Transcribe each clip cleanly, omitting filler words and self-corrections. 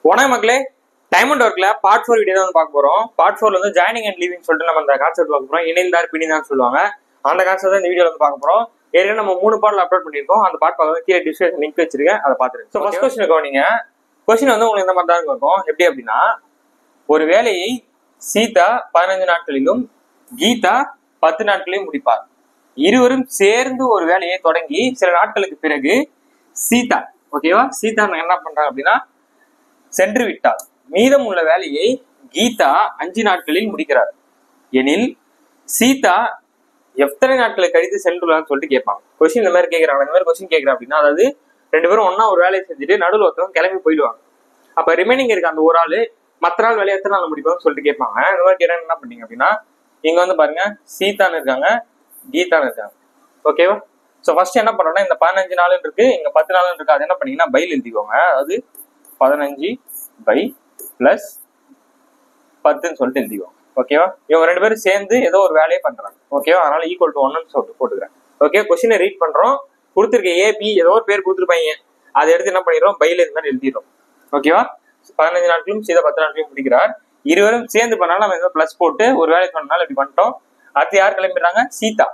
வணக்கம் மக்களே, time and ஒர்க்ல பார்ட் 4 வீடியோ தான் பார்க்க போறோம். பார்ட் 4ல வந்து ஜாயினிங் அண்ட் லீவிங் சொல்லிட்டு நம்ம அந்த கான்செப்ட் பார்க்க போறோம். இணைந்தார் பிணிந்தார் சொல்லுவாங்க. அந்த கான்செப்ட் தான் இந்த வீடியோல வந்து பார்க்க போறோம். ஏற்கனவே நம்ம 3 பார்ட்ல அப்லோட் பண்ணிருக்கோம். அந்த பார்ட் பார்க்க கீழே டிஸ்கிரிப்ஷன் லிங்க் வச்சிருக்கேன், அதை பாத்துருங்க. சோ ஃபர்ஸ்ட் क्वेश्चन கவனிங்க. क्वेश्चन வந்து உங்களுக்கு இந்த மாதிரி தான் இருக்கும். எப்படி அப்படின்னா, ஒரு வேலையை சீதா 15 நாட்களிலும் கீதா 10 நாட்களிலும் முடிப்பார். இருவரும் சேர்ந்து ஒரு வேலையை தொடங்கி சில நாட்களுக்கு பிறகு சீதா ஓகேவா சீதா என்ன பண்றாங்க அப்படின்னா சென்று விட்டார். மீதம் உள்ள வேலையை கீதா 5 நாட்களில் முடிக்கிறார் எனில் சீதா எத்தனை நாட்களை கழித்து சென்றுள்ளான்னு சொல்லிட்டு கேட்பாங்க. கொஸ்டின் இந்த மாதிரி கேட்கறாங்க. இந்த மாதிரி கொஸ்டின் கேட்கறேன் அப்படின்னா, அதாவது 2 பேரும் ஒன்னா ஒரு வேலையை செஞ்சுட்டு நடுவில் ஒருத்தவங்க கிளம்பி போயிடுவாங்க. அப்ப ரிமைனிங் இருக்க அந்த ஒரு ஆளு மற்ற நாள் வேலையை எத்தனை நாள் முடிப்பாங்கன்னு சொல்லிட்டு கேட்பாங்க. இந்த மாதிரி கேட்க என்ன பண்ணீங்க அப்படின்னா, இங்க வந்து பாருங்க சீதான்னு இருக்காங்க, கீதான்னு இருக்காங்க. ஓகேவா? சோ ஃபர்ஸ்ட் என்ன பண்றோம்னா, இந்த 15 நாள் இருக்கு, இங்க 10 நாள் இருக்கு. அது என்ன பண்ணீங்கன்னா பைல் எழுதிக்கோங்க. அதாவது 15 பை பிளஸ் 10ன்னு சொல்லிட்டு எழுதிக்கோங்க. ஓகேவா? இவங்க 2 பேரும் சேர்ந்து ஏதோ ஒரு வேலையை பண்றாங்க. ஓகேவா? அதனால ஈக்குவல் டு 1ன்னு சொல்லிட்டு போட்டுக்கிறேன். ஓகே, கொஸ்டினை ரீட் பண்றோம். கொடுத்துருக்க ஏபி ஏதோ ஒரு பேர் கொடுத்துருப்பாங்க. அதை எடுத்து என்ன பண்ணிடுறோம், பைல இந்த மாதிரி எழுதிடுறோம். ஓகேவா? 15 நாட்களும் சீதா 10 நாட்களும் முடிக்கிறார். இருவரும் சேர்ந்து பண்ணாலும் நம்ம ஏதோ பிளஸ் போட்டு ஒரு வேலை பண்ணாலும் இப்படி பண்ணிட்டோம். அடுத்து யார் கிளம்பிடுறாங்க? சீதா.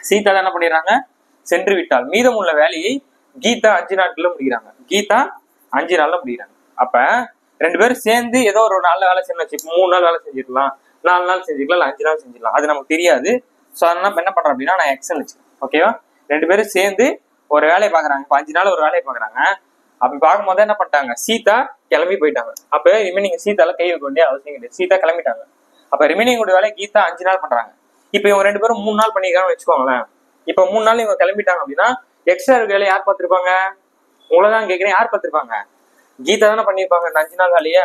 சீதா என்ன பண்ணிடுறாங்க, சென்று விட்டால். மீதம் உள்ள வேலையை கீதா 5 நாட்களும் முடிக்கிறாங்க. கீதா 5 நாள்ல முடிக்கிறாங்க. அப்ப 2 பேரும் சேர்ந்து ஏதோ ஒரு நாள்ல வேலை செய்யணும். 3 நாள் வேலை செஞ்சிருக்கலாம், 4 நாள் செஞ்சுக்கலாம், இல்ல 5 நாள் செஞ்சிடலாம். அது நமக்கு தெரியாது. சோ அதனால என்ன பண்றேன் அப்படின்னா, நான் எக்ஸல் வச்சு ஓகேவா 2 பேரும் சேர்ந்து ஒரு வேலையை பாக்குறாங்க. இப்ப 5 நாள் ஒரு வேலையை பாக்குறாங்க. அப்படி பார்க்கும்போது என்ன பண்ணிட்டாங்க, சீதா கிளம்பி போயிட்டாங்க. அப்ப ரிமைனிங் சீதால கை வைக்க வேண்டிய அவசியம் கிடையாது. சீதா கிளம்பிட்டாங்க. அப்ப ரிமைனிங் ஒரு வேலை கீதா 5 நாள் பண்றாங்க. இப்ப இவங்க 2 பேரும் 3 நாள் பண்ணிருக்காங்கன்னு வச்சுக்கோங்களேன். இப்ப 3 நாள் இவங்க கிளம்பிட்டாங்க அப்படின்னா எக்ஸ்ட்ரா வேலை யார் பார்த்திருப்பாங்க? உங்களதான் கேட்கிறேன், யார் பார்த்திருப்பாங்க? கீதா தானே பண்ணிருப்பாங்க இந்த 5 நாள் வேலையை.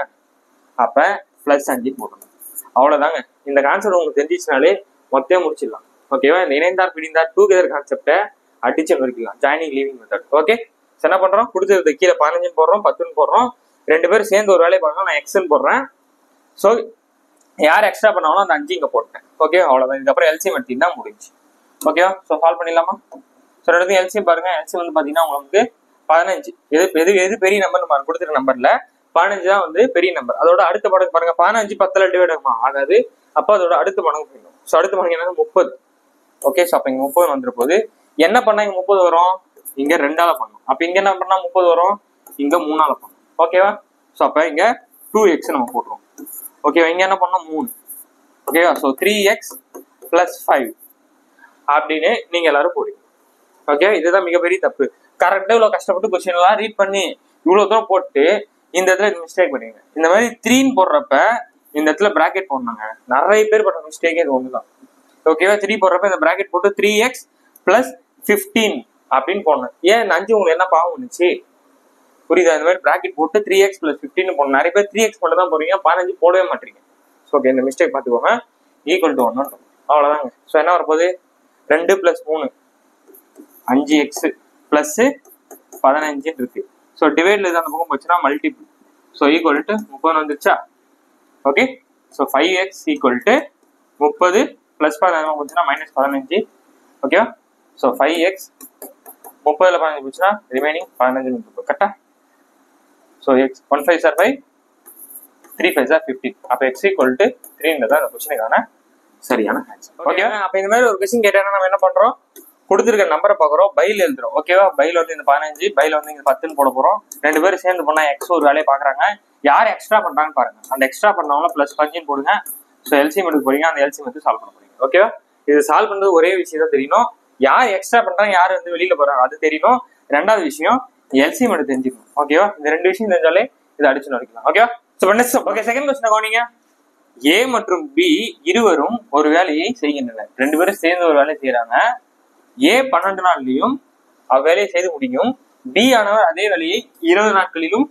அப்ப பிளஸ் 5 போடணும். அவ்வளவுதாங்க. இந்த கான்செப்ட் உங்களுக்கு தெரிஞ்சிச்சுனாலே மொத்தம் முடிச்சிடலாம். ஓகேவா? இந்த இணைந்தார் பிடிந்தார் டூகெதர் கான்செப்டை அடிச்சு நொறுக்கலாம். Joining leaving method. ஓகே, என்ன பண்றோம், கொடுத்துருது கீழே 15 போடுறோம், 10 போடுறோம். 2 பேரும் சேர்ந்து ஒரு வேலையை பார்க்கணும். நான் எக்ஸ்எல் போடுறேன். ஸோ யார் எக்ஸ்ட்ரா பண்ணாலும் அந்த 5 இங்க போட்டேன். ஓகே, அவ்வளவுதான். இதுக்கப்புறம் எல்சிஎம் எடுத்தீங்கன்னா முடிஞ்சு. ஓகேவா? ஸோ சால்வ் பண்ணிடலாமா? ஸோ எடுத்து எல்சிஎம் பாருங்க. எல்சிஎம் வந்து பாத்தீங்கன்னா உங்களுக்கு 15. எது பெரிய நம்பர் கொடுத்துருக்க நம்பர்ல 15 தான் வந்து பெரிய நம்பர். அதோட அடுத்த மடங்கு பாருங்க, 15 10ல டிவைட் ஆகுமா? ஆகாது. அப்ப அதோட அடுத்த மடங்கு போயிடும். ஸோ அடுத்த மடங்கு என்னன்னா 30. ஓகே, ஸோ அப்ப இங்க 30 வந்துற போது என்ன பண்ணா இங்க 30 வரும், இங்க 2ஆல பண்ணும். அப்ப இங்க என்ன பண்ணா 30 வரும், இங்க 3ஆல பண்ணும். ஓகேவா? ஸோ அப்ப இங்க 2x நம்ம போட்டுருவோம். ஓகேவா? இங்க என்ன பண்ணோம் 3. ஓகேவா? ஸோ 3x + 5 அப்படின்னு நீங்க எல்லாரும் போடுங்க. ஓகே, இதுதான் மிகப்பெரிய தப்பு. கரெக்டா இவ்வளவு கஷ்டப்பட்டு கொஸ்டின் எல்லாம் ரீட் பண்ணி இவ்வளவு தூரம் போட்டு இந்த இடத்துல மிஸ்டேக் பண்ணுவீங்க. இந்த மாதிரி 3ன்னு போடுறப்ப இந்த இடத்துல பிராக்கெட் போடணுங்க. நிறைய பேர் பண்ற மிஸ்டேக்கே இது ஒண்ணுதான். ஓகேவா? 3 போடுறப்ப இந்த பிராக்கெட் போட்டு 3x + 15 அப்படின்னு போடணும். ஏன் இந்த 5 உங்களுக்கு என்ன பாவம் வந்துச்சு புரியுதா? இந்த மாதிரி பிராக்கெட் போட்டு 3x + 15 போடணும். நிறைய பேர் 3x மட்டும் தான் போடுறீங்க, 15 போடவே மாட்டீங்க. ஓகே, இந்த மிஸ்டேக் பார்த்துக்கோங்க. ஈக்குவல் டு 1 அவ்வளவுதாங்க. ஸோ என்ன வரப்போகுது, 2 + 3 5x + 15 இருக்கு. ஸோ டிவைட்ல இது அந்த பக்கம் போச்சுன்னா மல்டிபிள். ஸோ ஈக்குவல் டு 30 வந்துருச்சா? ஓகே, ஸோ 5x = 30 + 15 போச்சுன்னா -15. ஓகேவா? ஸோ 5x 30ல 15 போச்சுன்னா ரிமைனிங் 15 இருக்கும். கரெக்டா? So x 1 5 are 5, 3 5 are 15. அப்ப x = 3ன்றதான் அந்த கொஸ்டினுக்கான சரியான ஆன்சர். ஓகே, அப்ப இந்த மாதிரி ஒரு கொஸ்டின் கேட்டா நம்ம என்ன பண்றோம், கொடுத்துருக்க நம்பரை பாக்குறோம், பைல் எழுதுறோம். ஓகேவா? பைல் வந்து இந்த 15, பைல் வந்து இங்க 10ன்னு போட போறோம். 2 பேரும் சேர்ந்து பண்ணா எக்ஸ் ஒரு வேலையை பாக்குறாங்க. யார் எக்ஸ்ட்ரா பண்றாங்கன்னு பாருங்க. அந்த எக்ஸ்ட்ரா பண்ணவங்கள +5 போடுங்க. ஸோ எல்சிஎம் எடுக்க போறீங்க, அந்த எல்சிஎம் எடுத்து சால்வ் பண்ண போறீங்க. ஓகேவா? இது சால்வ் பண்றது ஒரே விஷயம் தான் தெரியணும். யார் எக்ஸ்ட்ரா பண்றாங்க, யார் வந்து வெளியில போறாங்க அது தெரியணும். 2வது விஷயம் எல்சிஎம் எடுத்து தெரிஞ்சுக்கணும். ஓகேவா? இந்த 2 விஷயம் தெரிஞ்சாலே இதை அடிச்சு நடிக்கலாம். ஓகேவா? ஓகே, செகண்ட் கொஸ்டின் கவனிங்க. ஏ மற்றும் பி இருவரும் ஒரு வேலையை செய்கின்றனர். 2 பேரும் சேர்ந்து ஒரு வேலையை செய்யறாங்க. ஏ 12 நாள்லயும் அவ்வேலையை செய்து முடியும். பி ஆனவர் அதே வேலையை 20 நாட்களிலும்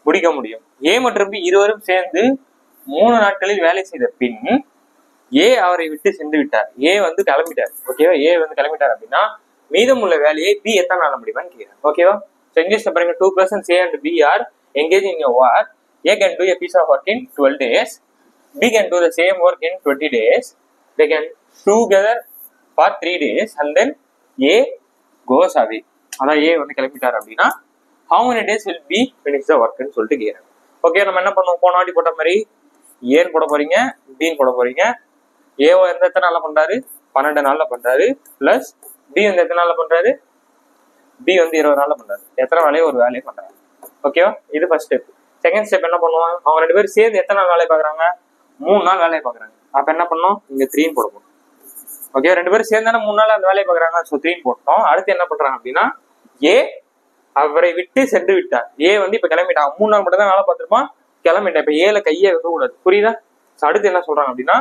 முடிக்க முடியும். ஏ மற்றும் பி இருவரும் சேர்ந்து 3 நாட்களில் வேலை செய்த பின் ஏ அவரை விட்டு சென்று விட்டார். ஏ வந்து கிளம்பிட்டார். ஓகேவா? ஏ வந்து கிளம்பிட்டார் அப்படின்னா மீதம் உள்ள வேலையை பி எத்தனை நாள் முடியுமான்னு கேட்கிறேன். ஓகேவா? ஸோ இங்கிலீஷ்ல பாருங்க, 2 persons A and B are engaged in your work. A can do a piece of work in 12 days. B can do the same work in 20 days. They can together for 3 days and then A goes away. அதான் A வந்து கிளம்பிட்டார் அப்படின்னா how many days will B finish the work ன்னு சொல்லிட்டு கேட்கிறேன். Okay, நம்ம என்ன பண்ணுவோம், போன வாட்டி போட்ட மாதிரி ஏன்னு போட போறீங்க, பின்னு போட போறீங்க. ஏஓ வந்து எத்தனை நாள்ல பண்றாரு, 12 நாள்ல பண்றாரு. பிளஸ் பி வந்து எத்தனை நாள்ல பண்றாரு, பி வந்து 20 நாள்ல பண்றாரு. எத்தனை வேலையை ஒரு வேலையை பண்றாங்க. ஓகேவா, இது ஃபர்ஸ்ட் ஸ்டெப். செகண்ட் ஸ்டெப் என்ன பண்ணுவோம், அவங்க 2 பேரும் சேர்ந்து எத்தனை நாள் வேலையை பாக்குறாங்க, 3 நாள் வேலையை பாக்குறாங்க. அப்ப என்ன பண்ணோம், இங்க 3 போடுவோம். ஓகே, 2 பேரும் சேர்ந்தானே 3 நாள் அந்த வேலையை பாக்குறாங்க. ஸோ 3 போட்டோம். அடுத்து என்ன பண்றாங்க அப்படின்னா, ஏ அவரை விட்டு சென்று விட்டார். ஏ வந்து இப்ப கிளம்பிட்டான், 3 நாள் மட்டும் தான் வேலை பார்த்திருப்பான், கிளம்பிட்டான். இப்ப ஏல கையை வைக்க கூடாது, புரியுதா. அடுத்து என்ன சொல்றாங்க அப்படின்னா,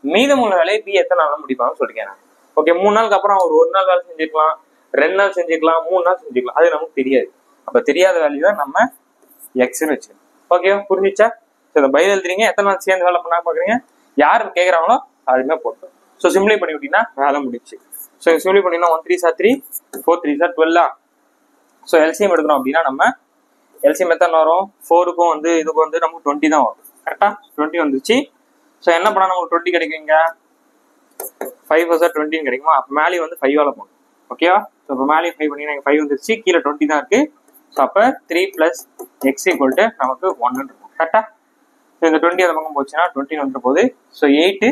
மீதமுள்ள வேலையை பி எத்தனை நாள் முடிப்பாங்கன்னு சொல்லிருக்கேன். ஓகே, 3 நாளுக்கு அப்புறம் அவர் 1 நாள் வேலை செஞ்சுக்கலாம், 2 நாள் செஞ்சுக்கலாம், 3 நாள் செஞ்சுக்கலாம், அது நமக்கு தெரியாது. அப்ப தெரியாத வேலையை தான் நம்ம எக்ஸ்ன்னு வச்சுக்கணும். ஓகேவா, புரிஞ்சிச்சா. இந்த பைல் எழுதுறீங்க, எத்தனை நாள் சேர்ந்து வேலை பண்ணா பாக்குறீங்க, யாரு கேட்கறாங்களோ அதுமே போட்டோம். ஸோ சிம்பிளை பண்ணி விட்டீங்கன்னா வேலை முடிச்சு. ஸோ சிம்பிளை பண்ணினா 1 3 3 4 3 12. ஸோ எல்சிஎம் எடுக்கணும் அப்படின்னா நம்ம எல்சிஎம் எத்தனை வரும், 4க்கும் வந்து இதுக்கு வந்து நமக்கு 20 தான் வரும். கரெக்டா, 20 வந்துச்சு. ஸோ என்ன பண்ணா நமக்கு 20 கிடைக்குங்க, 5 20 கிடைக்குமா. அப்போ மேலே வந்து 5 வேலை போகணும். ஓகேவா. ஸோ இப்போ மேலே 5 பண்ணீங்கன்னா 5 வந்துருச்சு, கீழே 20 தான் இருக்கு. ஸோ அப்போ 3 + x = நமக்கு 1 இருக்கும். கரெக்டா. ஸோ இந்த 20 அந்த பக்கம் போச்சுன்னா 20 வந்துட்டு போகுது. So 8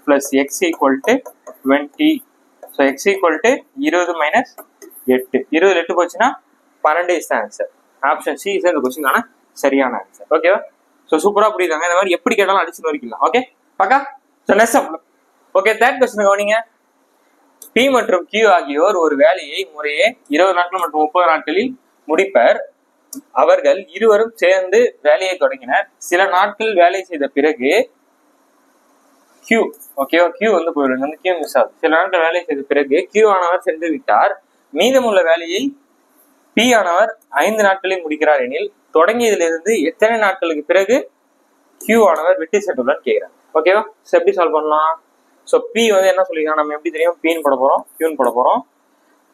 + x = 20. So x = 20 - 8. 20 8 போச்சுன்னா 12 is answer. Option C is இந்த கொஸ்டினான சரியான ஆன்சர். ஓகேவா. ஸோ சூப்பரா புரியுதாங்க. இந்த மாதிரி எப்படி கேட்டாலும் அடிச்சு நோக்கிக்கலாம். ஓகே பக்கா. So next okay, third question கவனிங்க. பி மற்றும் கியூ ஆகியோர் ஒரு வேலையை முறையே 20 நாட்கள் மற்றும் 30 நாட்களில் முடிப்பர். அவர்கள் இருவரும் சேர்ந்து வேலையை தொடங்கினர். சில நாட்கள் வேலை செய்த பிறகு கியூ, ஓகேவா, கியூ வந்து போயிடுங்க, கியூ மிஸ் ஆகுது. சில நாட்கள் வேலை செய்த பிறகு கியூ ஆனவர் சென்று விட்டார். மீதமுள்ள வேலையை பி ஆனவர் 5 நாட்களில் முடிக்கிறார் எனில் தொடங்கியதிலிருந்து எத்தனை நாட்களுக்கு பிறகு கியூ ஆனவர் விட்டு சென்றுள்ளார் கேட்கிறார். ஓகேவா. எப்படி சால்வ் பண்ணலாம். ஸோ பி வந்து என்ன சொல்லிக்கலாம், நம்ம எப்படி தெரியும், பின்னு போட போறோம், கியூன்னு போட போறோம்.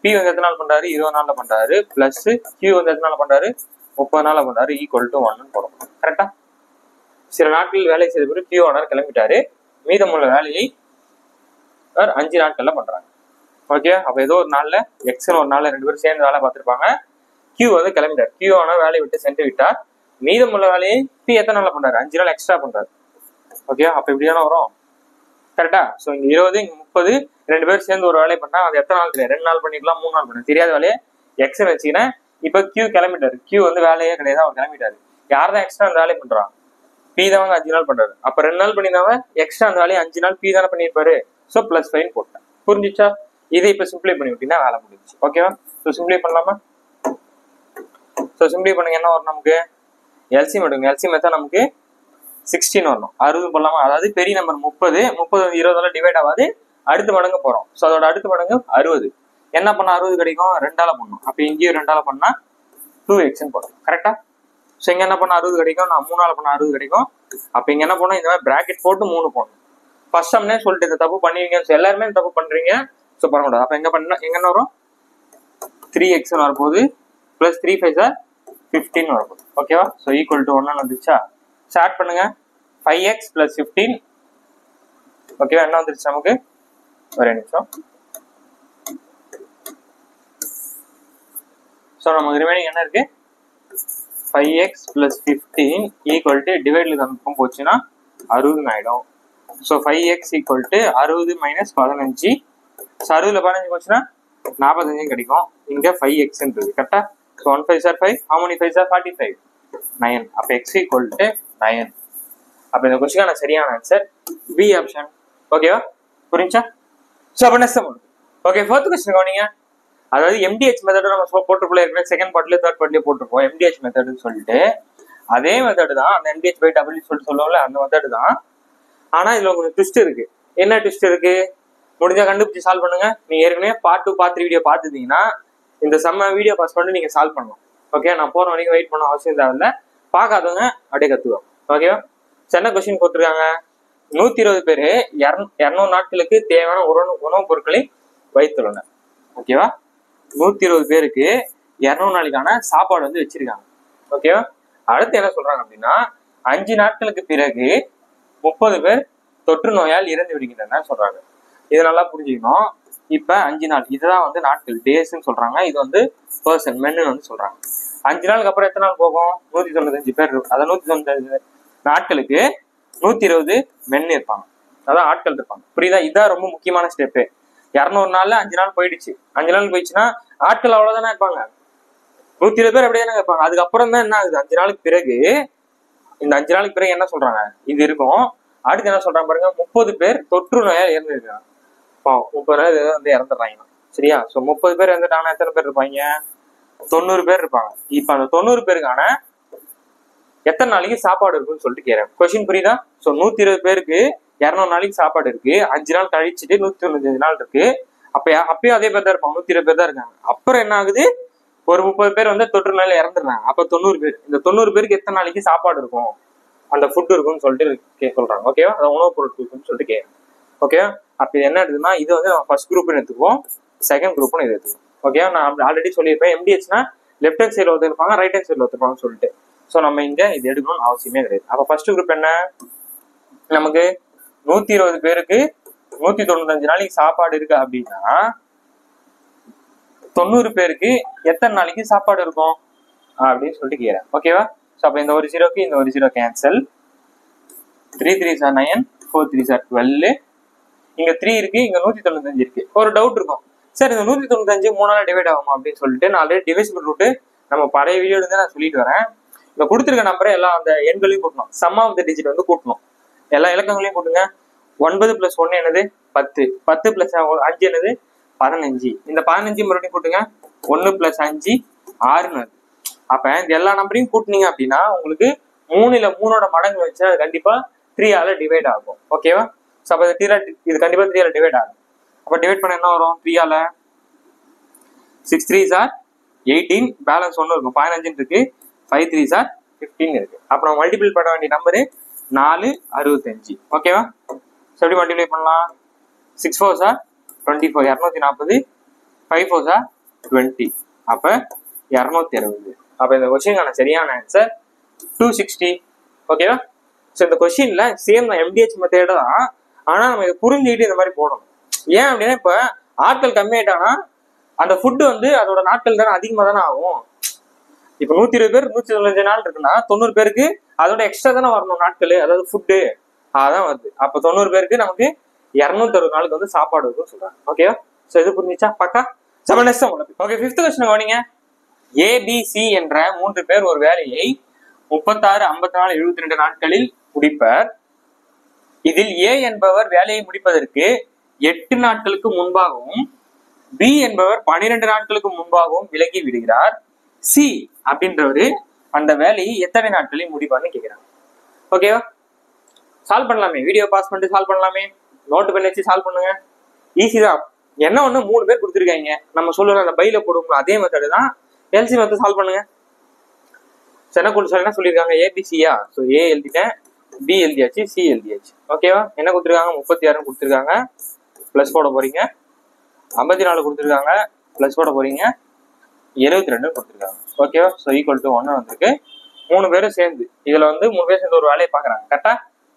பி வந்து எத்தனை நாள் பண்றாரு, 20 நாள்ல பண்றாரு. பிளஸ் கியூ வந்து எத்தனை நாள் பண்றாரு, 30 நாள்ல பண்றாரு. = 1 போடும். கரெக்டா. சில நாட்களில் வேலை செய்த பிறகு கியூ ஆனவர் கிளம்பிட்டாரு. மீதமுள்ள வேலையை 5 நாட்கள்ல பண்றாங்க. ஓகே, அப்ப ஏதோ ஒரு நாள்ல எக்ஸ்னு ஒரு நாள்ல 2 பேரும் சேர்ந்து வேலை பார்த்திருப்பாங்க. கியூ வந்து கிளம்பிட்டார். கியூ ஆனவர் வேலையை விட்டு சென்று விட்டார். மீதமுள்ள வேலையை பி எத்தனை நாள்ல பண்றாரு, 5 நாள் எக்ஸ்ட்ரா பண்றாரு. ஓகே, அப்ப இப்படிதானே வரும். கரெக்டா. ஸோ இங்க 20 இங்க 30, 2 பேரும் சேர்ந்து ஒரு வேலையை பண்ணா அது எத்தனை நாள் கிடையாது, 2 நாள் பண்ணிக்கலாம், 3 நாள் பண்ணலாம், தெரியாத வேலையை எக்ஸ்ன்னு வச்சுக்கிறேன். இப்ப கியூ கிளம்பிட்டாரு. கியூ வந்து வேலையே கிடையாது, அவர் கிளம்பிட்டாரு. யார் தான் எக்ஸ்ட்ரா அந்த வேலையை பண்றான், பி தான் வந்து 5 நாள் பண்றாரு. அப்ப 2 நாள் பண்ணியிருந்தாங்க, எக்ஸ்ட்ரா அந்த வேலையை 5 நாள் பி தானே பண்ணியிருப்பாரு. ஸோ +5 போட்டேன். புரிஞ்சிச்சா. இதை இப்ப சிம்பிளை பண்ணி விட்டீங்கன்னா வேலை முடிஞ்சிச்சு. ஓகேவா. ஸோ சிம்பிளை பண்ணலாமா. ஸோ சிம்பிளை பண்ணுங்க, என்ன வரும் நமக்கு, எல்சிஎம் எடுங்க. எல்சிஎம் எடுத்தா நமக்கு 16 வரணும். 60 பண்ணலாமா. அதாவது பெரிய நம்பர் 30 20 டிவைட் ஆகாது, அடுத்த மடங்கு போறோம். ஸோ அதோட அடுத்த மடங்கு 60. என்ன பண்ணா 60 கிடைக்கும், 2ஆல பண்ணும். அப்ப இங்கேயும் 2ஆல பண்ணா 2x போடும். கரெக்டா. ஸோ இங்க என்ன பண்ணா 60 கிடைக்கும், நான் 3ஆல பண்ணா 60 கிடைக்கும். அப்ப இங்க என்ன பண்ணும், இந்த மாதிரி பிராக்கெட் போட்டு 3 போடணும். ஃபர்ஸ்ட் சம்னே சொல்லிட்டு இந்த தப்பு பண்ணுவீங்க. ஸோ எல்லாருமே தப்பு பண்றீங்க. ஸோ பண்ணக்கூடாது. அப்ப எங்க என்ன வரும், 3x வரப்போகுது. + 3 5 15 வரப்போகுது. ஓகேவா. ஸோ = 1 வந்துச்சா. ஸ்டார்ட் பண்ணுங்க. 5x + 15. ஓகேவா. என்ன வந்துருச்சு நமக்கு, ஒரே நிமிஷம். ஸோ நமக்கு ரிமைனிங் என்ன இருக்கு, 5x + 15 டிவைட்ல பக்கம் போச்சுன்னா 60 ஆயிடும். So 5x = 60 - 15. ஸோ 60ல 15 போச்சுன்னா 45 கிடைக்கும். இங்க 5x இருக்கு. கரெக்டா. So 1 5 are 5. How many 5s are 45? 9. அப்ப x = 9. அப்ப இந்த கொஸ்டினுக்கான சரியான ஆன்சர் பி ஆப்ஷன். ஓகேவா, புரிஞ்சா. ஸோ அப்ப நெக்ஸ்ட் ஓகே, ஃபோர்த் கொஸ்டின் கவனிங்க. அதாவது எம்டிஹெச் மெத்தட் நம்ம போட்டுருக்கோம் ஏற்கனவே, செகண்ட் பார்ட்லயே தேர்ட் பார்ட்லயே போட்டிருக்கோம் எம்டிஹெச் மெத்தட்னு சொல்லிட்டு. அதே மெத்தட் தான் அந்த MDH/W சொல்லிட்டு சொல்லுவோம்ல, அந்த மெத்தட் தான். ஆனா இதுல கொஞ்சம் ட்விஸ்ட் இருக்கு. என்ன ட்விஸ்ட் இருக்கு, முடிஞ்சா கண்டுபிடிச்சு சால்வ் பண்ணுங்க. நீங்க ஏற்கனவே பார்ட் 2 பார்ட் 3 வீடியோ பார்த்துட்டீங்கன்னா இந்த செம்ம வீடியோ பாஸ் பண்ணி நீங்க சால்வ் பண்ணணும். ஓகே, நான் போற வரைக்கும் வெயிட் பண்ண அவசியம் தேவையில்ல. பார்க்காதவங்க அப்படியே கத்துவோம். ஓகேவா. என்ன கொஸ்டின் போட்டிருக்காங்க, 120 பேரு 200 நாட்களுக்கு தேவையான உணவுப் பொருட்களை வைத்துள்ளனர். ஓகேவா. 120 பேருக்கு 200 நாளைக்கான சாப்பாடு வந்து வச்சிருக்காங்க. ஓகேவா. அடுத்து என்ன சொல்றாங்க அப்படின்னா, 5 நாட்களுக்கு பிறகு 30 பேர் தொற்று நோயால் இறந்து விடுகின்றனர் சொல்றாங்க. இது நல்லா புரிஞ்சுக்கணும். இப்ப 5 நாள், இதுதான் வந்து நாட்கள், டேஸ்ன்னு சொல்றாங்க. இது வந்து பர்சன், மென்னு வந்து சொல்றாங்க. 5 நாளுக்கு அப்புறம் எத்தனை நாள் போகும்? 195 பேர் இருக்கும். அதான் 195 நாட்களுக்கு 120 மென் இருப்பாங்க, அதான் ஆட்கள் இருப்பாங்க. புரியுதா? இதுதான் ரொம்ப முக்கியமான ஸ்டெப்பு. 200 நாள்ல 5 நாள் போயிடுச்சு. 5 நாள் போயிடுச்சுன்னா ஆட்கள் அவ்வளவுதானே இருப்பாங்க, 120 பேர் அப்படியே தானே இருப்பாங்க. அதுக்கப்புறம் தான் என்ன ஆகுது, 5 நாளுக்கு பிறகு, இந்த 5 நாளுக்கு பிறகு என்ன சொல்றாங்க, இது இருக்கும். அடுத்து என்ன சொல்றாங்க பாருங்க, 30 பேர் தொற்று நோயால் இறந்துருக்காங்க. 30 நாள் வந்து இறந்துடுறாங்க. சரியா? சோ 30 பேர் இறந்துட்டாங்கன்னா எத்தனை பேர் இருப்பாங்க? 90 பேர் இருப்பாங்க. இப்ப அந்த 90 பேருக்கான எத்தனை நாளைக்கு சாப்பாடு இருக்குன்னு சொல்லிட்டு கேட்கிறேன். கொஸ்டின் புரியுதா? சோ 120 பேருக்கு 200 நாளைக்கு சாப்பாடு இருக்கு. 5 நாள் கழிச்சுட்டு 195 நாள் இருக்கு. அப்பயும் அதே பேர் தான் இருப்பாங்க, 120 பேர் தான் இருக்காங்க. அப்புறம் என்ன ஆகுது, ஒரு 30 பேர் வந்து தொற்று நோயில இறந்துடுறாங்க. அப்ப 90 பேர், இந்த 90 பேருக்கு எத்தனை நாளைக்கு சாப்பாடு இருக்கும், அந்த ஃபுட் இருக்கும்னு சொல்லிட்டு சொல்றாங்க. ஓகேவா? அந்த உணவுப் பொருட்கள் இருக்குன்னு சொல்லிட்டு கேட்கறேன். ஓகேவா? அப்ப என்ன எடுத்துன்னா, இது வந்து நம்ம ஃபர்ஸ்ட் குரூப்னு எடுத்துக்குவோம், செகண்ட் குரூப்னு இது எடுத்துக்குவோம். ஓகேவா? நான் ஆல்ரெடி சொல்லியிருப்பேன், எம்டிஹெச்னா லெஃப்ட் ஹேண்ட் சைடில் ஒருத்தருப்பாங்க, ரைட் ஹேண்ட் சைடில் ஒருத்தருப்பாங்கன்னு சொல்லிட்டு. ஸோ நம்ம இங்க இது எடுக்கணும்னு அவசியமே கிடையாது. அப்ப ஃபர்ஸ்ட் குரூப் என்ன, நமக்கு 120 பேருக்கு 195 நாளைக்கு சாப்பாடு இருக்கு அப்படின்னா 90 பேருக்கு எத்தனை நாளைக்கு சாப்பாடு இருக்கும் அப்படின்னு சொல்லிட்டு கேட்கிறேன். ஓகேவா? ஸோ அப்ப இந்த ஒரு 0க்கு இந்த ஒரு 0 cancel. 3 3s are 9, 4 3s are 12. இங்க 3 இருக்கு, இங்க 195 இருக்கு. ஒரு டவுட் இருக்கும், சார் இந்த 195 3 நாள் டிவைட் ஆகுமா அப்படின்னு சொல்லிட்டு. நான் ஆல்ரெடி டிவிசிபிள் ரூட் நம்ம பழைய வீடியோ இருந்து நான் சொல்லிட்டு வரேன். இந்த கொடுத்துருக்க நம்பரை எல்லாம் அந்த எண்களையும் கூட்டணும், சம் ஆஃப் த டிஜிட் வந்து கூட்டணும், எல்லா இலக்கங்களையும் கூட்டுங்க. 9 + 1 என்னது 10, 10 + 5 என்னது 15. இந்த 15 மறுபடியும் கூட்டுங்க, 1 + 5 6. அப்ப இந்த எல்லா நம்பரையும் கூட்டினீங்க அப்படின்னா உங்களுக்கு 3ல 3ஓட மடங்கு வச்சு அது கண்டிப்பா 3ஆல டிவைட் ஆகும். ஓகேவா? ஸோ அப்போ இது கண்டிப்பா 3ஆல டிவைட் ஆகும். அப்ப டிவைட் பண்ண என்ன வரும், 3ஆல 6 3s are 18, பேலன்ஸ் 1 இருக்கும், 15 இருக்கு, 5 3s are 15 இருக்கு. அப்ப நம்ம மல்டிபிள் பண்ண வேண்டிய நம்பரு 4 65. ஓகேவா? ஸோ எப்படி மல்டிப்ளை பண்ணலாம், 6 4s are 24, 240, 5 4s are 20, அப்ப 260. அப்ப இந்த கொஸ்டினுக்கான சரியான ஆன்சர் 260. ஓகேவா? ஸோ இந்த கொஸ்டின்ல சேம் தான் எம்டிஹெச் மெத்தேட் தான், ஆனா நம்ம இதை புரிஞ்சுக்கிட்டு இந்த மாதிரி போடணும். ஏன் அப்படின்னா, இப்ப ஆட்கள் கம்மியாயிட்டாங்கன்னா அந்த ஃபுட்டு வந்து அதோட நாட்கள் தானே அதிகமா தானே ஆகும். இப்ப 120 பேர் 195 நாள் இருக்குன்னா 90 பேருக்கு அதோட எக்ஸ்ட்ரா தானே வரணும் நாட்கள், அதாவது ஃபுட்டு அதான் வருது. அப்ப 90 பேருக்கு நமக்கு 260 நாளுக்கு வந்து சாப்பாடு இருக்குன்னு சொல்றாங்க. ஓகேவா? ஸோ இது புரிஞ்சிச்சா பக்கா? ஓகே, 5th கொஸ்டின் கவனிங்க. ஏபிசி என்ற 3 பேர் ஒரு வேலையை 36, 54, 72 நாட்களில் முடிப்பர். இதில் ஏ என்பவர் வேலையை முடிப்பதற்கு 8 நாட்களுக்கு முன்பாகவும் பி என்பவர் 12 நாட்களுக்கு முன்பாகவும் விலகி விடுகிறார். சி அப்படின்றவரு அந்த வேலையை எத்தனை நாட்களில் முடிப்பார்னு கேட்கிறாங்க. ஓகேவா? சால்வ் பண்ணலாமே, வீடியோ பாஸ் பண்ணிட்டு சால்வ் பண்ணலாமே, நோட்டு பண்ணி வச்சு சால்வ் பண்ணுங்க, ஈஸி தான். என்ன ஒண்ணு 3 பேர் கொடுத்துருக்காங்க, நம்ம சொல்லுற அந்த பையில போடுவோம் அதே மெத்தடு தான். எல்சி வந்து சால்வ் பண்ணுங்க. என்ன சொல்லியிருக்காங்க, ஏபிசியா, ஸோ ஏ எழுதிட்டேன், பி எழுதியாச்சு, சி எழுதியாச்சு. ஓகேவா? என்ன கொடுத்துருக்காங்க, 36 கொடுத்துருக்காங்க, பிளஸ் போட போறீங்க. 54 கொடுத்துருக்காங்க, பிளஸ் போட போறீங்க. 72 கொடுத்துருக்காங்க. ஓகேவா? ஸோ ஈக்குவல் டு 1 வந்திருக்கு. 3 பேரும் சேர்ந்து இதுல வந்து 3 பேர் சேர்ந்து ஒரு வேலையை பாக்குறாங்க. கரெக்டா?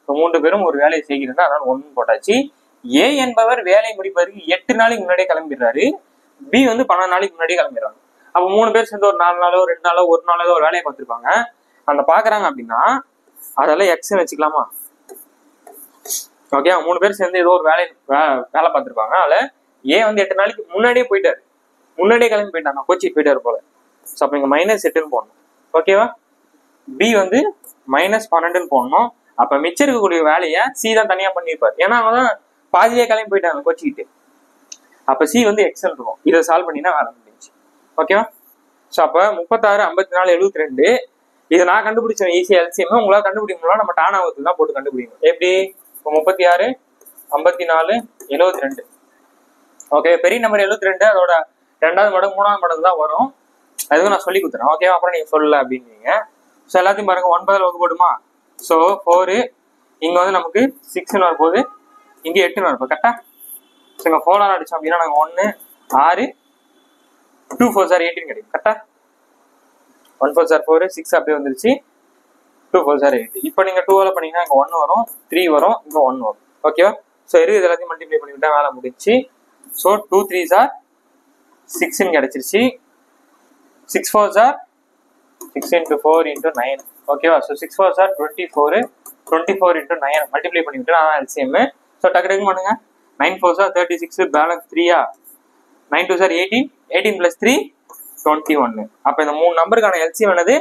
3 பேரும் ஒரு வேலையை செய்கிறாங்க, அதனால 1 போட்டாச்சு. ஏ என்பவர் வேலை முடிப்பதற்கு 8 நாளைக்கு முன்னாடியே கிளம்பிடுறாரு, பி வந்து 12 நாளைக்கு முன்னாடியே கிளம்பிடுறாங்க. அப்ப 3 பேர் சேர்ந்து ஒரு 4 நாளோ 2 நாளோ 1 நாளோ ஒரு வேலையை பார்த்திருப்பாங்க. அந்த பாக்குறாங்க அப்படின்னா அதெல்லாம் எக்ஸ்ன்னு வச்சுக்கலாமா? ஓகே, 3 பேர் சேர்ந்து ஏதோ ஒரு வேலை பார்த்திருப்பாங்க. அதுல ஏ வந்து 8 நாளைக்கு முன்னாடியே போயிட்டாரு, முன்னாடியே கிளம்பி போயிட்டாங்க, கோச்சி போயிட்டாரு போல. ஸோ அப்ப இங்க -8ன்னு போடணும். ஓகேவா? பி வந்து -12ன்னு போடணும். அப்ப மிச்சம் இருக்கக்கூடிய வேலையை சி தான் தனியா பண்ணிருப்பாரு, ஏன்னா அவங்க தான் பாதியே கிளம்பி போயிட்டாங்க கோச்சிக்கிட்டு. அப்ப சி வந்து எக்ஸ்எல் இருக்கும். இதை சால்வ் பண்ணினா வேலை முடிஞ்சு. ஓகேவா? ஸோ அப்ப 36, 54, 72 இதை நான் கண்டுபிடிச்சேன் ஈஸியா. எல்சிஎம் உங்களால கண்டுபிடிக்கணும்னா நம்ம டானாவத்துல தான் போட்டு கண்டுபிடிக்கணும். எப்படி? இப்போ 36, 54, 72. ஓகே, பெரிய நம்பர் 72 அதோட 2வது மடங்கு 3வது மடங்கு தான் வரும். அதுவும் நான் சொல்லி கொடுத்துறேன். ஓகேவா? அப்புறம் நீங்க சொல்லல அப்படின்னீங்க. ஸோ எல்லாத்தையும் பாருங்க, 9ல் வகுப்பு போடுமா? ஸோ 4 இங்க வந்து நமக்கு 6ன்னு வரப்போகுது, இங்க 8ன்னு வரப்போகுது. கரெக்டா? ஸோ இங்க 4 அடிச்சோம் அப்படின்னா நாங்கள் 1 6 2 4s are 18 கிடைக்கும். கரெக்டா? 1 4s are 4, 6 அப்படியே வந்துருச்சு, 2 4s are 8. இப்போ நீங்க 2ஆல பண்ணீங்கன்னா இங்க 1 வரும், 3 வரும், இங்க 1 வரும். ஓகேவா? ஸோ இது எல்லாத்தையும் மல்டிப்ளை பண்ணிவிட்டா வேலை முடிச்சு. ஸோ 2 3s are 6ன்னு கிடைச்சிருச்சு, 6 4s are 6 into 4 into 9. ஓகேவா? ஸோ 6 4 சார் 24, 24 into 9 மல்டிப்ளை பண்ணிவிட்டு நான் எல்சிஎம். ஸோ டக்கு டக்கு பண்ணுங்க. 9 4 சார் 36, பேலன்ஸ் 3. 9 2 sir 18, 18 plus 3 21. அப்போ இந்த 3 நம்பருக்கான எல்சிஎம் என்னது?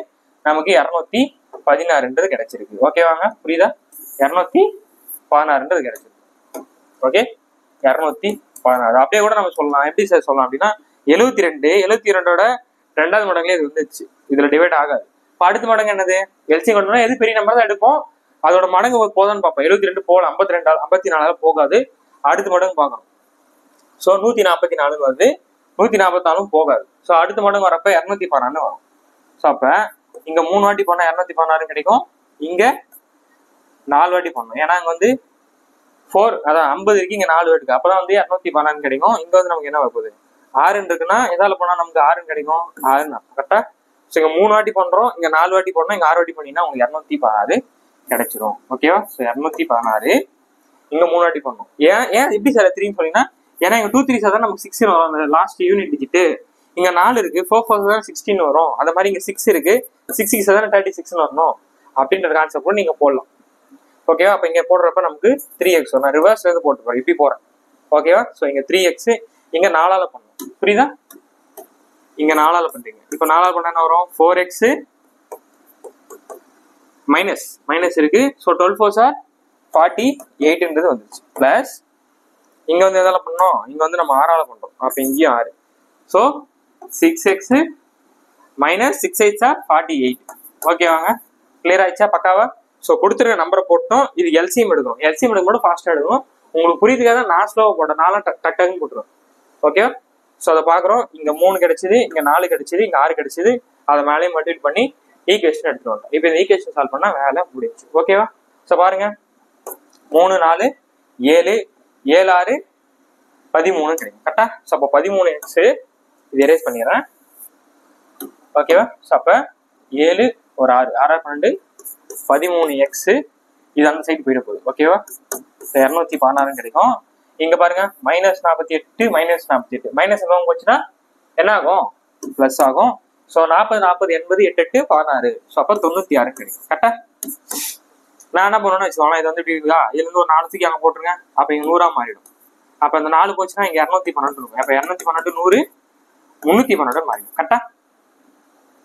நமக்கு 216 கிடைச்சிருக்கு. ஓகேவாங்க? புரியுதா? 216 கிடைச்சிருக்கு. ஓகே, 216. அப்படியே கூட நம்ம சொல்லலாம். எப்படி சார் சொல்லலாம் அப்படின்னா 72ஓட ரெண்டாவது மடங்குல இது வந்துச்சு, இதுல டிவைட் ஆகாது. இப்போ அடுத்த மடங்கு என்னது? எல்சிஎம் கொண்டு எது பெரிய நம்பர் தான் எடுப்போம், அதோட மடங்கு போதான்னு பார்ப்போம். 72 போல 52 54 போகாது. அடுத்த மடங்கு பார்க்கணும். ஸோ 144 வருது, 144 போகாது. ஸோ அடுத்த மடங்கு வரப்ப 216 வரும். ஸோ அப்ப இங்க 3 வாட்டி பண்ணா 216 கிடைக்கும், இங்க 4 வாட்டி பண்ணணும். ஏன்னா இங்க வந்து 4 அதான் 50 இருக்கு, இங்க 4 இருக்கு. அப்பதான் வந்து 216 கிடைக்கும். இங்க வந்து நமக்கு என்ன வரப்போகுது? 6 இருக்குன்னா எதால போனா நமக்கு 6 கிடைக்கும், 6 கரெக்டா? ஸோ இங்க 3 வாட்டி பண்றோம், இங்க 4 வாட்டி பண்ணோம், இங்க 6 வாட்டி பண்ணீங்கன்னா உங்களுக்கு 216 கிடைச்சிரும். ஓகேவா? ஸோ 216 இங்க 3 வாட்டி பண்ணணும். ஏன் எப்படி சார் 3ன்னு சொன்னீங்கன்னா, ஏன்னா இங்க 2 3 சார் தான் நமக்கு 16 வரும், அந்த லாஸ்ட் யூனிட் டிஜிட். இங்க 4 இருக்கு, 4 4 தான் 16 வரும். அந்த மாதிரி இங்க 6 இருக்கு, 6 6 தான் 36 வரணும் அப்படின்ற கான்செப்ட் கூட நீங்க போடலாம். ஓகேவா? அப்ப இங்க போடுறப்ப நமக்கு 3x வரும். நான் ரிவர்ஸ்ல இருந்து போட்டு போறேன், இப்படி போறேன். ஓகேவா? ஸோ இங்க 3x, இங்க 4ஆல பண்ணணும். புரியுதா? இங்க 4ஆல பண்றீங்க. இப்போ 4ஆல பண்ணா என்ன வரும்? 4x மைனஸ் இருக்கு. ஸோ 12 4 சார் 48 வந்துச்சு. பிளஸ் இங்க வந்து எதால பண்ணோம்? இங்க வந்து நம்ம 6ஆல பண்றோம். அப்ப இங்கேயும் 6. ஸோ 6x மைனஸ் 6 8 சார் 48. ஓகேவாங்க? கிளியர் ஆயிடுச்சா பக்காவா? ஸோ கொடுத்துருக்க நம்பரை போட்டோம். இது எல்சிஎம் எடுக்கணும். எல்சிஎம் எடுக்கும்போது ஃபாஸ்டா எடுக்கணும். உங்களுக்கு புரியுதுக்காக நான் ஸ்லோவா போட்டேன், 4 டக்குன்னு போட்டுருவேன். ஓகேவா? ஸோ அதை பாக்குறோம். இங்க 3 கிடைச்சது, இங்க 4 கிடைச்சது, இங்க 6 கிடைச்சது. அதை மேலேயும் மல்டிபிள் பண்ணி ஈக்குவேஷன் எடுத்துட்டு வந்தோம். இப்போ இந்த ஈக்குவேஷன் சால்வ் பண்ணா வேலை முடிஞ்சு. ஓகேவா? ஸோ பாருங்க, 3 4 7 7 6 13 கிடைக்கும். கரெக்டா? ஸோ அப்போ 13x இது எரேஸ் பண்ணிடுறேன். ஓகேவா? ஸோ அப்ப 7 ஒரு 6 6 12 13x இது அந்த சைடு போயிட போகுது. ஓகேவா? 216 கிடைக்கும். இங்க பாருங்க, -48 -48 மைனஸ் எல்லாம் போச்சுன்னா என்ன ஆகும்? பிளஸ் ஆகும். ஸோ 40 40 80 8 8 16. ஸோ அப்ப 96 கிடைக்கும். கரெக்டா? நான் என்ன பண்ணுவேன்னு வச்சுக்கோங்களேன், இது வந்து இப்படி இருக்கா, இதுல இருந்து ஒரு 4 தூக்கி அங்க போட்டுருங்க. அப்ப இங்க 100ஆ மாறிடும். அப்ப இந்த 4 போச்சுன்னா இங்க 212 இருக்கும். அப்ப 212 100 312 மாறிடும். கரெக்டா?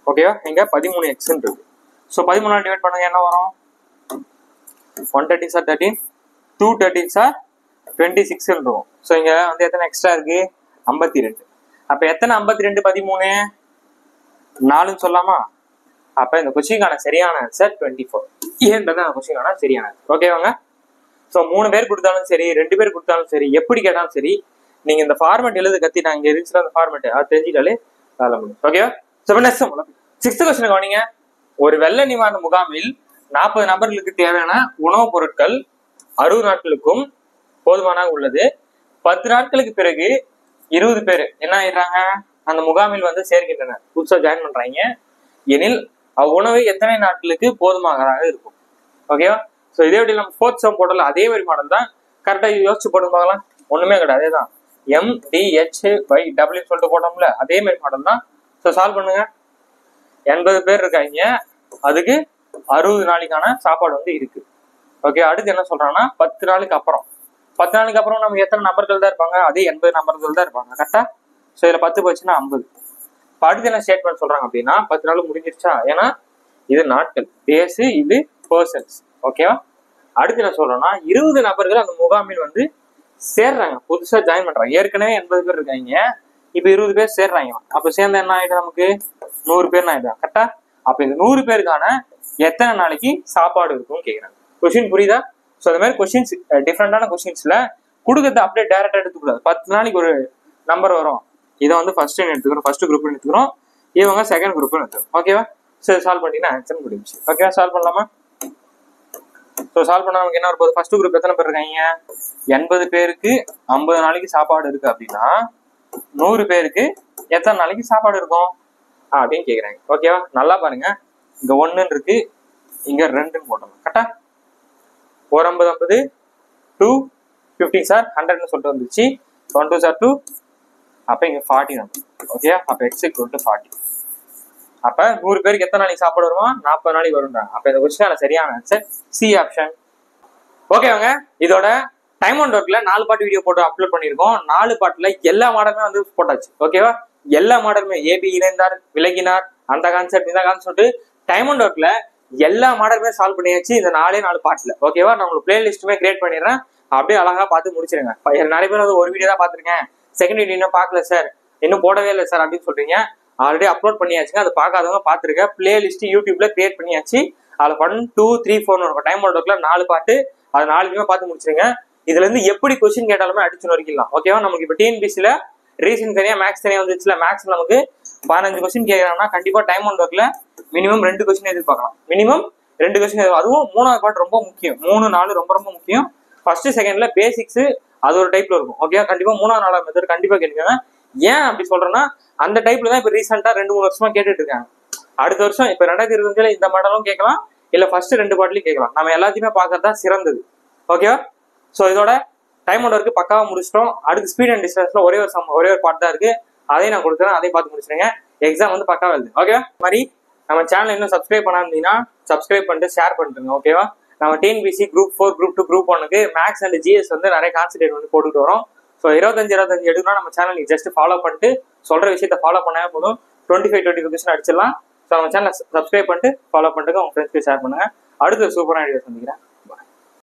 ஓகேவா? இங்க 13x இருக்கு. ஸோ 13 டிவைட் பண்ணுங்க, என்ன வரும்? 113 சார் 13, 213 சார் 26 இருக்கும். ஸோ இங்க வந்து எத்தனை எக்ஸ்ட்ரா இருக்கு? 52. அப்ப எத்தனை 52 13 4ன்னு சொல்லாமா? அப்ப இந்த கொஸ்டினுக்கான சரியான ஆன்சர் 24. ஏன்றது அந்த கொஸ்டினுக்கான சரியான ஆன்சர். ஓகேவாங்க? ஸோ 3 பேர் கொடுத்தாலும் சரி, 2 பேர் கொடுத்தாலும் சரி, எப்படி கேட்டாலும் சரி, நீங்க இந்த ஃபார்மேட் எழுத கத்தி நான் இங்க இருந்துச்சுன்னா அந்த ஃபார்மேட் அது தெரிஞ்சிட்டாலே வேலை முடியும். ஓகேவா? ஸோ நெக்ஸ்ட் 6th கொஸ்டின் கவனிங்க. ஒரு வெள்ள நிவாரண முகாமில் 40 நபர்களுக்கு தேவையான உணவுப் பொருட்கள் 60 நாட்களுக்கும் போதுமானதாக உள்ளது. 10 நாட்களுக்கு பிறகு 20 பேர் என்ன ஆயிடுறாங்க? அந்த முகாமில் வந்து சேர்க்கின்றனர், புதுசா ஜாயின் பண்றாங்க. எனில் அவ்வுணவு எத்தனை நாட்களுக்கு போதுமானதாக இருக்கும்? ஓகேவா? ஸோ இதே வழி நம்ம 4th சம் போடல, அதே மாதிரி மாடல் தான். கரெக்டா யோசிச்சு போட்டு பார்க்கலாம். ஒண்ணுமே கிடையாது, அதே தான். MDHY சொல்லிட்டு போட்டோம்ல, அதே மாதிரி மாடல் தான். ஸோ சால்வ் பண்ணுங்க. 80 பேர் இருக்காங்க, அதுக்கு 60 நாளைக்கான சாப்பாடு வந்து இருக்கு. ஓகே, அடுத்து என்ன சொல்றாங்கன்னா 10 நாளுக்கு அப்புறம் 10 நாளுக்கு அப்புறம் நமக்கு எத்தனை நம்பர்கள் தான் இருப்பாங்க? அதே 80 நம்பர்கள் தான் இருப்பாங்க. கரெக்டா? ஸோ இதுல 10 போச்சுன்னா 50. இப்போ அடுத்து என்ன ஸ்டேட்மெண்ட் சொல்றாங்க அப்படின்னா 10 நாள் முடிஞ்சிருச்சா? ஏன்னா இது நாட்கள், டேஸ், இது பர்சன்ஸ். ஓகேவா? அடுத்து என்ன சொல்றோம்னா 20 நபர்கள் அந்த முகாமில் வந்து சேர்றாங்க, புதுசா ஜாயின் பண்றாங்க. ஏற்கனவே 80 பேர் இருக்காங்க, இப்ப 20 பேர் சேர்றாங்க. அப்ப சேர்ந்த என்ன ஆயிடும்? நமக்கு 100 பேர் ஆயிடும். கரெக்டா? அப்ப இந்த 100 பேருக்கான எத்தனை நாளைக்கு சாப்பாடு இருக்கும்னு கேக்குறாங்க. கொஸ்டின் புரியுதா? ஸோ அந்த மாதிரி கொஸ்டின்ஸ், டிஃப்ரெண்டான கொஸ்டின்ஸ்ல கொடுக்கறது அப்படியே டேரக்டா எடுத்துக்கூடாது. 10 நாளைக்கு ஒரு நம்பர் வரும், இதை வந்து ஃபர்ஸ்ட் எடுத்துக்கிறோம், ஃபர்ஸ்ட் குரூப் எடுத்துக்கிறோம், இவங்க செகண்ட் குரூப் எடுத்துக்கிறோம். ஓகேவா? சரி, சால்வ் பண்ணினா ஆன்சர் முடிஞ்சு. ஓகேவா? சால்வ் பண்ணலாமா? ஸோ சால்வ் பண்ணா நமக்கு என்ன வருது? ஃபர்ஸ்ட் குரூப் எத்தனை பேர் இருக்காங்க? 80 பேருக்கு 50 நாளைக்கு சாப்பாடு இருக்கு அப்படின்னா 100 பேருக்கு எத்தனை நாளைக்கு சாப்பாடு இருக்கும் அப்படின்னு கேக்குறாங்க. ஓகேவா? நல்லா பாருங்க, இங்க 1 இருக்கு, இங்க 2 போட்டோம். கரெக்டா? 4 50 2 50 சார் 100 சொல்லிட்டு வந்துச்சு. 1 2 சார் 2, அப்ப இங்க 40 வந்து. ஓகே, அப்ப x = 40. அப்ப 100 பேருக்கு எத்தனை நாளைக்கு சாப்பாடு வருமா? 40 நாளைக்கு வரும்ன்றாங்க. அப்ப இந்த கொஸ்டினான சரியான ஆன்சர் சி ஆப்ஷன். ஓகேவாங்க, இதோட டைம் அண்ட் ஒர்க்ல 4 பார்ட் வீடியோ போட்டு அப்லோட் பண்ணிருக்கோம். 4 பார்ட்ல எல்லா மாடலுமே வந்து போட்டாச்சு. ஓகேவா, எல்லா மாடலுமே ஏபி இணைந்தார், விலகினார், அந்த கான்செப்ட் இந்த கான்செப்ட் டைம் அண்ட் ஒர்க்ல எல்லா மாடலுமே சால்வ் பண்ணியாச்சு இந்த 4 பார்ட்ல. ஓகேவா, நான் உங்களுக்கு பிளேலிஸ்ட்டுமே கிரியேட் பண்ணிடுறேன், அப்படியே அழகா பார்த்து முடிச்சிருங்க. நிறைய பேர் வந்து ஒரு வீடியோ தான் பார்த்துருக்கேன், செகண்ட் வீடியோ இன்னும் பார்க்கல சார், இன்னும் போடவே இல்லை சார் அப்படின்னு சொல்றீங்க. ஆல்ரெடி அப்லோட் பண்ணியாச்சுங்க, அது பார்க்காதவங்க பார்த்துருக்க. பிளேலிஸ்ட் யூடியூப்ல கிரியேட் பண்ணியாச்சு. அதுல 1, 2, 3, 4 இருக்கும். டைம் அண்ட் ஒர்க்ல 4 பார்ட், அது 4மே பார்த்து முடிச்சிருங்க. இதுல இருந்து எப்படி கொஸ்டின் கேட்டாலுமே அடிச்சு வரைக்கலாம். ஓகேவா, நமக்கு இப்போ டிஎன்பிசில ரீசன் தனியா மேக்ஸ் தனியா வந்துச்சுல. மேக்ஸ் நமக்கு 15 கொஸ்டின் கேட்கறாங்கன்னா கண்டிப்பா டைம் அண்ட் ஒர்க்ல மினிமம் 2 கொஸ்டின் எதிர்பார்க்கலாம். மினிமம் 2 கொஸ்டின், அதுவும் 3வது பார்ட் ரொம்ப முக்கியம். 3, 4 ரொம்ப ரொம்ப முக்கியம். ஃபர்ஸ்ட் செகண்ட்ல பேசிக்ஸ் அது ஒரு டைப்ல இருக்கும். ஓகே, கண்டிப்பா 3வது 4வது மெத்தட் கண்டிப்பா கேட்குங்க. ஏன் அப்படி சொல்றேன்னா அந்த டைப்ல தான் இப்ப ரீசெண்டா 2-3 வருஷமா கேட்டுட்டு இருக்காங்க. அடுத்த வருஷம் இப்ப 2025 இந்த மாடலும் கேட்கலாம், இல்ல ஃபர்ஸ்ட் 2 பார்ட்லயும் கேட்கலாம். நம்ம எல்லாத்தையுமே பார்க்கறதா சிறந்தது. ஓகேவா, ஸோ இதோட டைம் அண்ட் ஒர்க்கு பக்காவா முடிச்சிட்டோம். அடுத்து ஸ்பீட் அண்ட் டிஸ்டன்ஸ்ல ஒரே ஒரு பார்ட் தான் இருக்கு, அதையும் நான் கொடுக்குறேன், அதையும் பார்த்து முடிச்சிருங்க. எக்ஸாம் வந்து பக்காவா எழுது. ஓகேவா, மாதிரி நம்ம சேனல் இன்னும் சப்ஸ்கிரைப் பண்ணாமீங்கன்னா சப்ஸ்கிரைப் பண்ணிட்டு ஷேர் பண்ணிட்டுங்க. ஓகேவா, நம்ம டிஎன்பிசி குரூப் 4, குரூப் 2, குரூப் 1க்கு மேக்ஸ் அண்ட் ஜிஎஸ் வந்து நிறைய கான்சென்ட்ரேட் வந்து போட்டுட்டு வரோம். ஸோ 25 எடுக்கணும். நம்ம சேனல் நீங்க ஜஸ்ட் ஃபாலோ பண்ணிட்டு சொல்ற விஷயத்த ஃபாலோ பண்ணாவே போதும், 25 கொஸ்டின் அடிச்சிடலாம். ஸோ நம்ம சேனல் சப்ஸ்கிரைப் பண்ணிட்டு ஃபாலோ பண்ணிட்டு உங்க ஃப்ரெண்ட்ஸ்க்கு ஷேர் பண்ணுங்க. அடுத்த சூப்பரான வீடியோ சந்திக்கிறேன்.